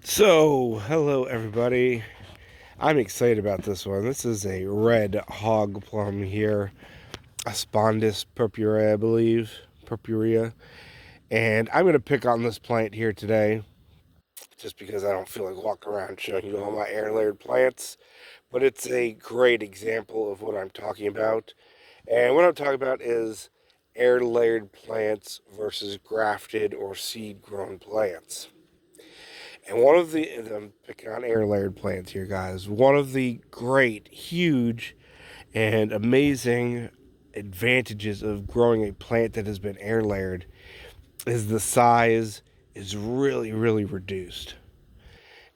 So, hello everybody. I'm excited about this one. This is a red hog plum here, Aspondus purpurea, I believe, purpurea. And I'm going to pick on this plant here today, just because I don't feel like walking around showing you all my air layered plants. But it's a great example of what I'm talking about. And what I'm talking about is air layered plants versus grafted or seed grown plants. And I'm picking on air layered plants here, guys. One of the great, huge, and amazing advantages of growing a plant that has been air layered is the size is really, really reduced.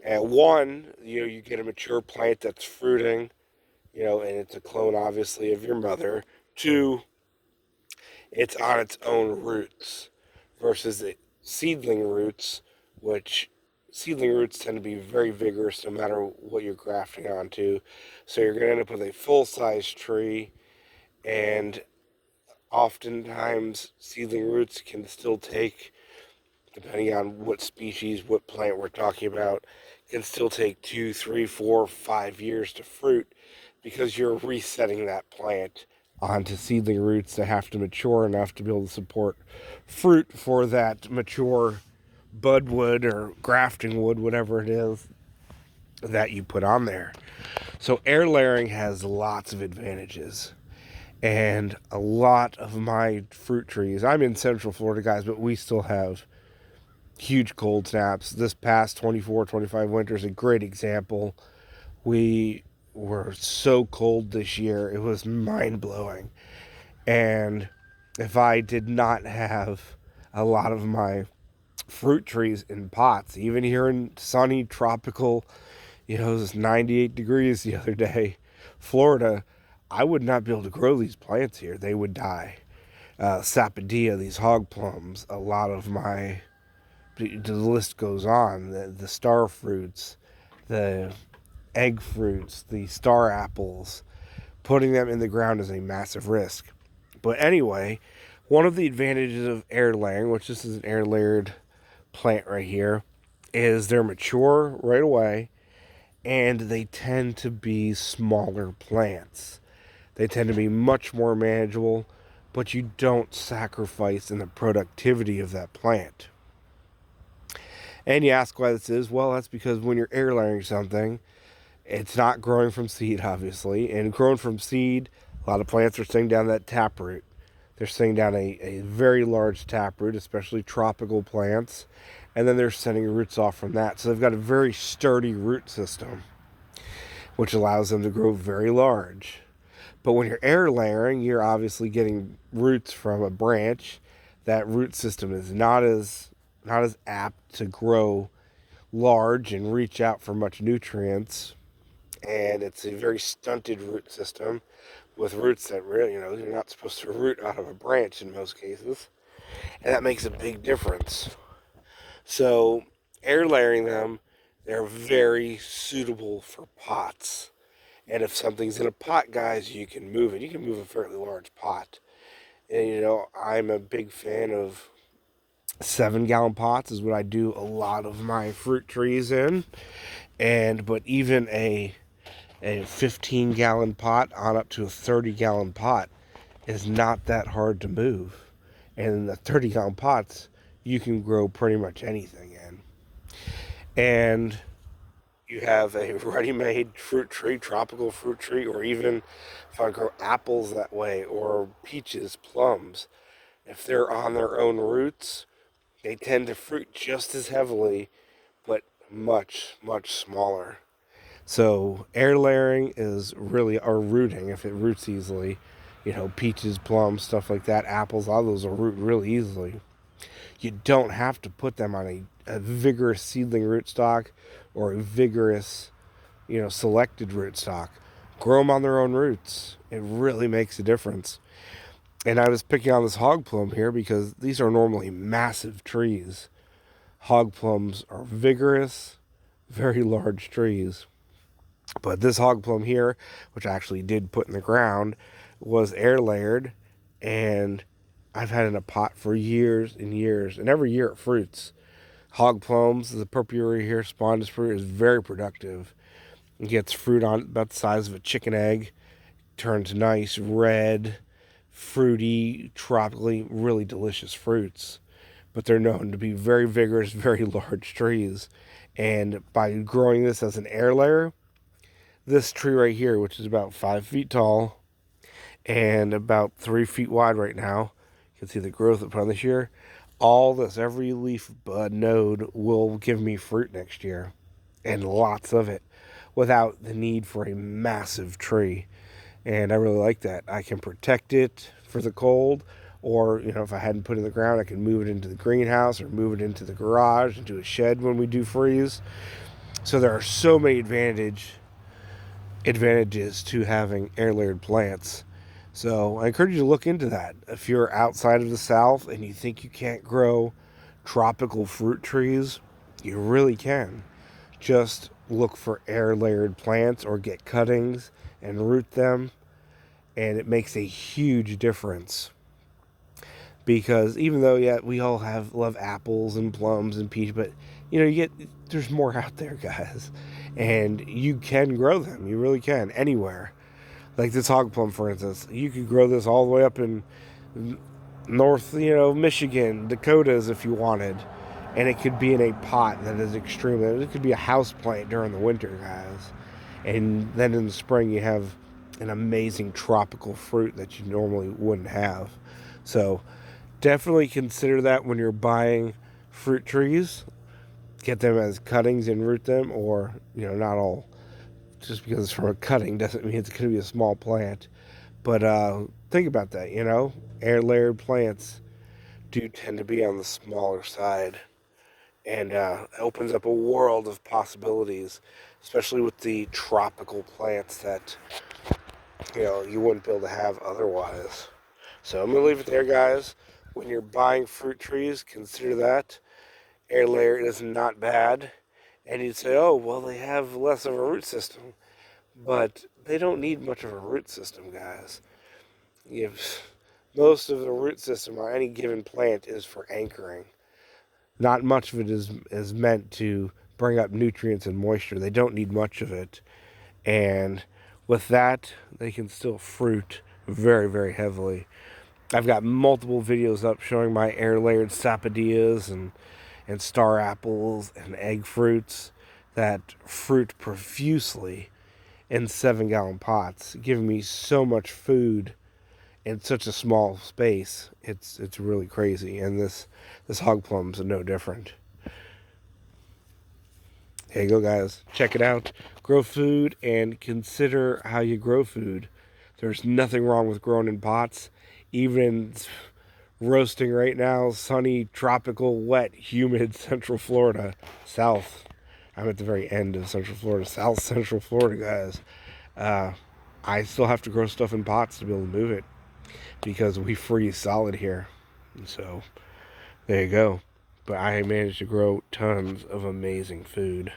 And one, you get a mature plant that's fruiting, and it's a clone, obviously, of your mother. Two, it's on its own roots versus the seedling roots, which seedling roots tend to be very vigorous no matter what you're grafting onto. So you're going to end up with a full size tree, and oftentimes seedling roots can still take, depending on what species, what plant we're talking about, can still take 2, 3, 4, 5 years to fruit because you're resetting that plant onto seedling roots that have to mature enough to be able to support fruit for that mature bud wood or grafting wood, whatever it is that you put on there. So air layering has lots of advantages. And a lot of my fruit trees, I'm in Central Florida, guys, but we still have huge cold snaps. This past 24, 25 winter is a great example. We were so cold this year, it was mind blowing. And if I did not have a lot of my fruit trees in pots, even here in sunny, tropical, it was 98 degrees the other day, Florida, I would not be able to grow these plants here. They would die. Sapodilla, these hog plums, a lot of my, the list goes on. The star fruits, the egg fruits, the star apples, putting them in the ground is a massive risk. But anyway, one of the advantages of air layering, which this is an air layered plant right here, is they're mature right away and they tend to be smaller plants. They tend to be much more manageable, but you don't sacrifice in the productivity of that plant. And you ask why this is? Well, that's because when you're air layering something, it's not growing from seed, obviously. And growing from seed, a lot of plants are staying down that taproot. They're staying down a very large taproot, especially tropical plants. And then they're sending roots off from that. So they've got a very sturdy root system, which allows them to grow very large. But when you're air layering, you're obviously getting roots from a branch. That root system is not as apt to grow large and reach out for much nutrients, and it's a very stunted root system with roots that really, you're not supposed to root out of a branch in most cases, and that makes a big difference. So, air layering them, they're very suitable for pots. And if something's in a pot, guys, you can move it. You can move a fairly large pot. And, I'm a big fan of 7 gallon pots, is what I do a lot of my fruit trees in. But even a 15-gallon pot on up to a 30-gallon pot is not that hard to move. And in the 30-gallon pots, you can grow pretty much anything in. And you have a ready-made fruit tree, tropical fruit tree, or even if I grow apples that way, or peaches, plums, if they're on their own roots, they tend to fruit just as heavily, but much, much smaller. So air layering is really, or rooting, if it roots easily, peaches, plums, stuff like that, apples, all those will root really easily. You don't have to put them on a vigorous seedling rootstock or a vigorous, selected rootstock. Grow them on their own roots. It really makes a difference. And I was picking on this hog plum here because these are normally massive trees. Hog plums are vigorous, very large trees. But this hog plum here, which I actually did put in the ground, was air layered, and I've had it in a pot for years and years, and every year it fruits. Hog plums, the purpurea here, spondus fruit, is very productive. It gets fruit on about the size of a chicken egg, turns nice red, fruity, tropically, really delicious fruits. But they're known to be very vigorous, very large trees. And by growing this as an air layer, this tree right here, which is about 5 feet tall and about 3 feet wide right now, you can see the growth upon this year. All this, every leaf, bud, node will give me fruit next year, and lots of it, without the need for a massive tree. And I really like that. I can protect it for the cold, or if I hadn't put it in the ground, I can move it into the greenhouse or move it into the garage, into a shed when we do freeze. So there are so many advantages to having air layered plants. So I encourage you to look into that. If you're outside of the South and you think you can't grow tropical fruit trees, you really can. Just look for air layered plants or get cuttings and root them, and it makes a huge difference. Because even though, yeah, we all love apples and plums and peach, but there's more out there, guys, and you can grow them. You really can, anywhere. Like this hog plum, for instance, you could grow this all the way up in North, Michigan, Dakotas, if you wanted, and it could be in a pot that is extremely. It could be a house plant during the winter, guys, and then in the spring you have an amazing tropical fruit that you normally wouldn't have. So definitely consider that when you're buying fruit trees. Get them as cuttings and root them, or not all. Just because it's from a cutting doesn't mean it's going to be a small plant. But think about that. Air layered plants do tend to be on the smaller side, and opens up a world of possibilities, especially with the tropical plants that you wouldn't be able to have otherwise. So I'm gonna leave it there, guys. When you're buying fruit trees, consider that air layer is not bad. And you'd say, oh, well, they have less of a root system, but they don't need much of a root system, guys. Most of the root system on any given plant is for anchoring. Not much of it is meant to bring up nutrients and moisture. They don't need much of it. And with that, they can still fruit very, very heavily. I've got multiple videos up showing my air layered sapodillas and star apples and egg fruits that fruit profusely in 7-gallon pots, giving me so much food in such a small space. It's really crazy, and this hog plum's no different. There you go, guys. Check it out. Grow food and consider how you grow food. There's nothing wrong with growing in pots. Even roasting right now, sunny, tropical, wet, humid Central Florida, South. I'm at the very end of Central Florida, South Central Florida, guys. I still have to grow stuff in pots to be able to move it because we freeze solid here. And so there you go. But I managed to grow tons of amazing food.